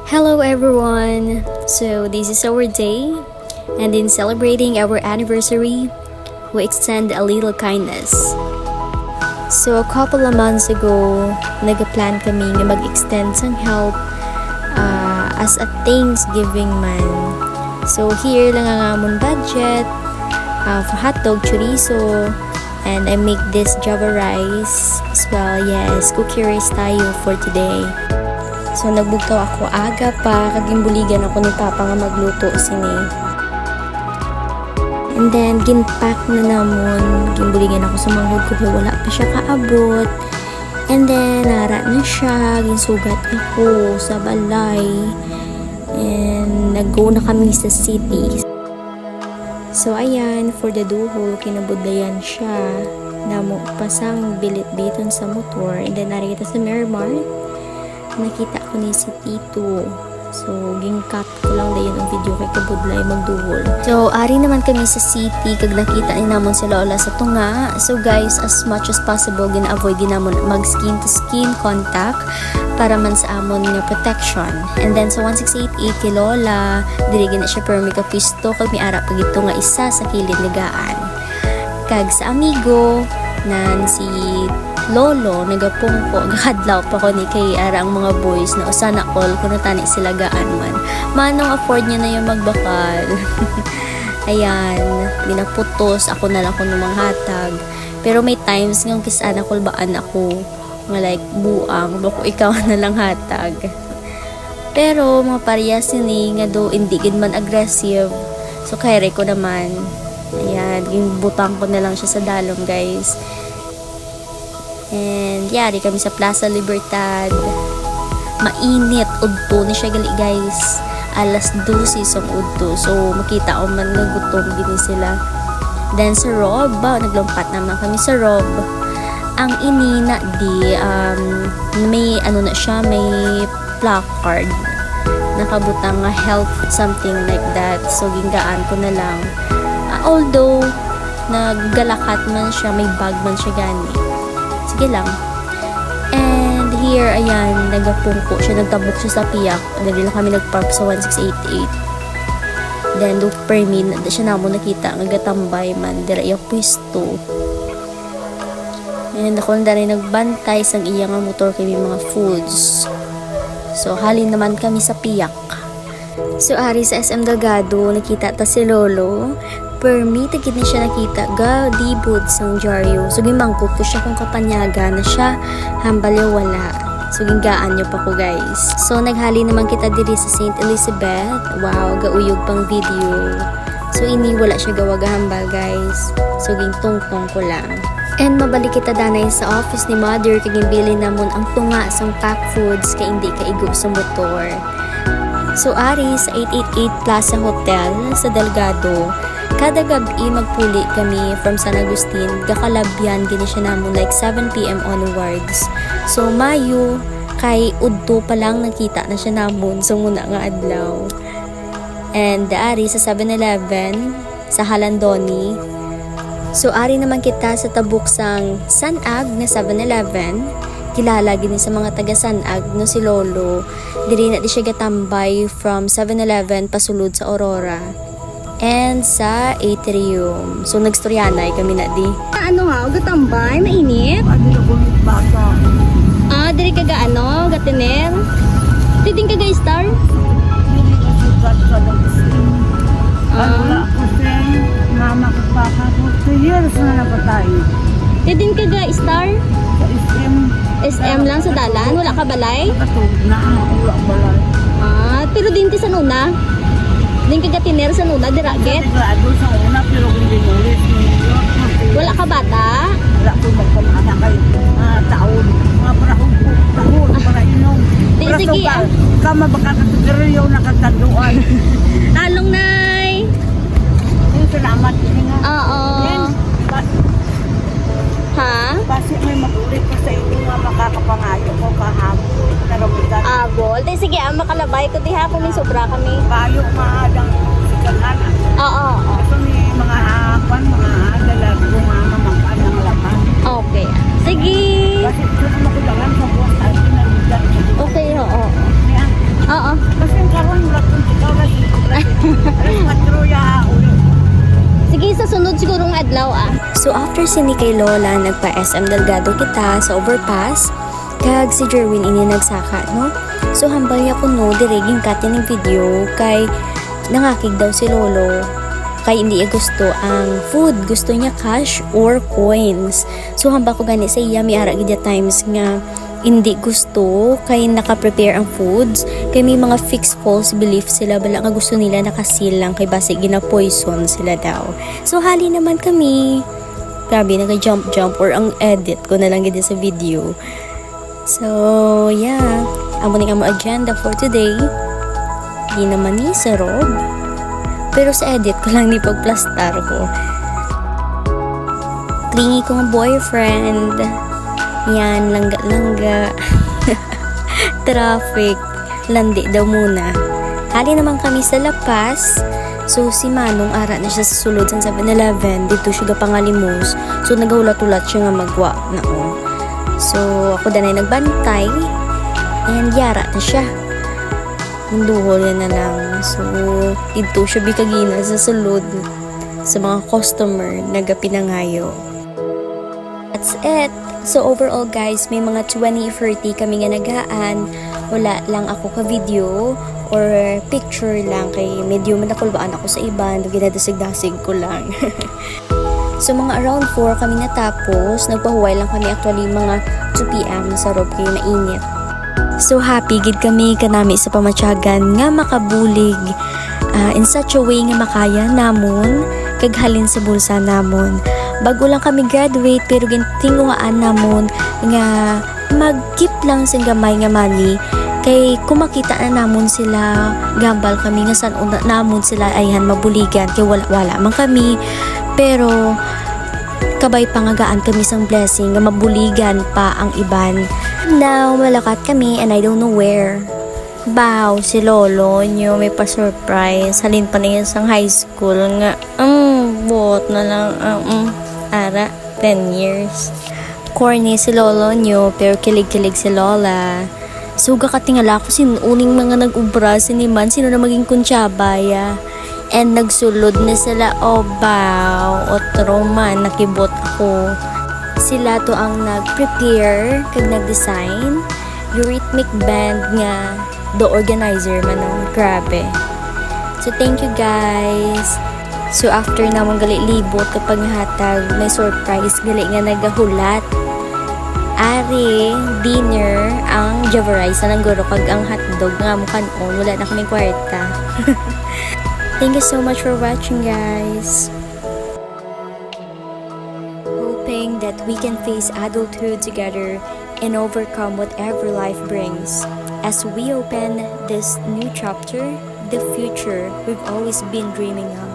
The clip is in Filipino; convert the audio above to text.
Hello everyone! So this is our day, and in celebrating our anniversary, we extend a little kindness. So a couple of months ago, nag-plan kami na mag-extend some help as a Thanksgiving man. So here lang ang amon budget for hotdog, chorizo, and I make this java rice as well. Yes, cookie rice tayo for today. So nagbugtaw ako aga pa, kagimbuligan ako ni Papa nga magluto sini. And then ginpack na namon, gimbuligan ako sa manghod ko kay wala pa siya kaabot. And then nara na siya, ginsugat ako sa balay. And nag-go na kami sa city. So ayan, for the duho, kinabudlayan siya. Namo pasang bilit-biton sa motor. And then nari kita sa Miramar. Nakita ko ni si Tito. So, ging-cut ko lang dayon ang video kay kabudlay magduhol. So, ari naman kami sa city kag nakita ni namon si Lola sa tunga. So, guys, as much as possible gina-avoid ginamon mag skin to skin contact para man sa amon nga protection. And then sa 1688 kay Lola, diri gina siya permi ka pisto kag miara pag ito nga isa sa kilid ligaan. Kag sa amigo na si Lolo, nagapungko, gahadlaw pa ko ni kay ara ang mga boys na usana all kung natani sila gaan man. Manong afford niya na yung magbakal. Ayan, ginaputos, ako na lang kung mga hatag. Pero may times ng kisana kulbaan ako, nga like buang, bako ikaw na lang hatag. Pero mga parehas ni nga do, hindi gid man aggressive. So kaya ko naman, ayan, yung butang ko na lang siya sa dalom guys. And yari kami sa Plaza Libertad. Mainit udto ni siya gali guys. Alas 12 sang udto. So makita ko man nga gutom gini sila. Then sa Rob, naglumpat naman kami sa Rob. Ang inina di may ano na siya, may placard nakabutang nga health something like that. So gingaan ko na lang. Although naggalakat man siya, may bag man siya gani. Sige lang. And here, ayan, nagapungko siya, nagtabok siya sa piyak. Dali lang kami nagpark sa 1688. Then, do per min, siya na mo nakita, nagatambay man, dira iya pwesto. And ako na rin nagbantay sa iya nga motor kay mga foods. So, halin naman kami sa piyak. So, ari sa SM Delgado, nakita ta si Lolo. Permi, tagit na siya nakita, ga, dibod sang dyaryo. So, gimangkot ko siya kung kapanyaga na siya, hambalya wala. So, ginggaan nyo pa ko, guys. So, naghali naman kita diri sa St. Elizabeth. Wow, gauyog pang video. So, ini wala siya gawagahambal, guys. So, gintungtong ko lang. And mabalik kita danay sa office ni Mother, kagimbili namon ang tunga sang pack foods, kay hindi kaigo sa motor. So, ari sa 888 Plaza Hotel sa Delgado. Kada gabi magpuli kami from San Agustin, gakalabyan gini siya namon like 7 PM onwards. So Mayo kay udto pa lang nakita na siya namon sa muna nga adlaw. And ari sa 7-Eleven sa Halandoni. So ari naman kita sa tabuk sang Sanag na 7-Eleven. Kilala gini sa mga taga Sanag no si Lolo. Diri na di siya gatambay from 7-Eleven pasulod sa Aurora. And sa atrium. So, nagstoryanay kami na di. Ano nga? Gatambay? Mainit? Diri ka ga ano? Gatiner? Tiding ka ga star? Mama ko papa ko 2 years na napatay. Tiding ka ga star? Sa SM lang sa dalan? Wala ka balay? Katog na wala balay. Pero din ti sa nuna? Din ka gatiner sa nuna, diraget? Grado sa una pero hindi ulit. Wala ka bata? Wala ko magpamana kay taon. Mga parahon ko, taon, para inom. Di, sige. Kama baka katugiriyo na katanduan. Talong nay! Salamat ini nga. Oo. Ha? Kasi may magulit ko sa inyo nga makakapangayo ko kahapon. Narabitan. Agol. Di, sige, makalabay ko diha kung may sobra kami. Kayo mahadang sikangan. Oo. Kasi may mga hapan, mga dalag, mga mamangkaan ng laman. Okay. Sige. Kasi ito na makulangan sa buwas at pinalitan. Okay, oo. Niya. Oo. sa sunod sigurong adlaw So after sini kay Lola, nagpa-SM Delgado kita sa overpass. Kag si Jerwin ini nagsaka, no? So hambal niya ko no, direging kati ng video kay nangakig daw si Lolo. Kay hindi niya gusto ang food, gusto niya cash or coins. So hambal ko gani sa iya, may ara gidya times nga hindi gusto kay naka-prepare ang foods kay may mga fixed false belief sila bala nga gusto nila nakasilang kay base gina-poison sila daw. So hali naman kami. Grabe, naka-jump or ang edit ko na lang gid sa video. So yeah, amo ning amo agenda for today. Di naman ni sa Rob. Pero sa edit ko lang ni pagplastar ko. Clingy kong boyfriend. Yan, langga-langga. Traffic. Landi daw muna. Hali naman kami sa Lapas. So, si Manong ara na siya sa sulod sa 7-Eleven. Dito siya pangalimos. So, nagahulat-ulat siya nga magwa na So, ako danay nagbantay. And yara na siya. Hinduhol yan na lang. So, dito siya bikagina sa sulod sa mga customer nagapinangayo. That's it. So, overall guys, may mga 20-30 kami nga nagaan. Wala lang ako ka video or picture lang kay medyo manakulbaan ako sa iba. Ginadasig-dasig ko lang. So, mga around 4 kami natapos. Nagpahuway lang kami actually mga 2 p.m. sa Rob kayo mainit. So happy gid kami kanami sa pamatyagan nga makabulig in such a way nga makaya namon kag halin sa bulsa namon. Bago lang kami graduate pero gintinguhaan namon nga mag-keep lang sa gamay nga money kay kumakita na namon sila gambal kami nga san una namon sila ayhan mabuligan kay wala man kami pero kabay pangagaan kami sang blessing nga mabuligan pa ang iban. Now, malakat kami and I don't know where. Bow, si Lolo nyo may pa-surprise. Halin pa na yun sang high school nga. Buot na lang. Ara, 10 years. Corny si Lolo nyo pero kilig-kilig si Lola. Suga katingala ko sinuning mga nag-ubra siniman. Sino na maging kuntsabaya. And nagsulod na sila. Oh, bow. Otro man, nakibot ako. Sila to ang nag-prepare kag nag-design Eurythmic band nga the organizer man grabe. So thank you guys. So after namang gali libot kapag hatag may surprise gali nga nagahulat ari dinner ang Java rice na guro kag ang hotdog nga mo kanon wala na kaming kwarta. Thank you so much for watching guys. Hoping that we can face adulthood together and overcome whatever life brings. As we open this new chapter, the future we've always been dreaming of.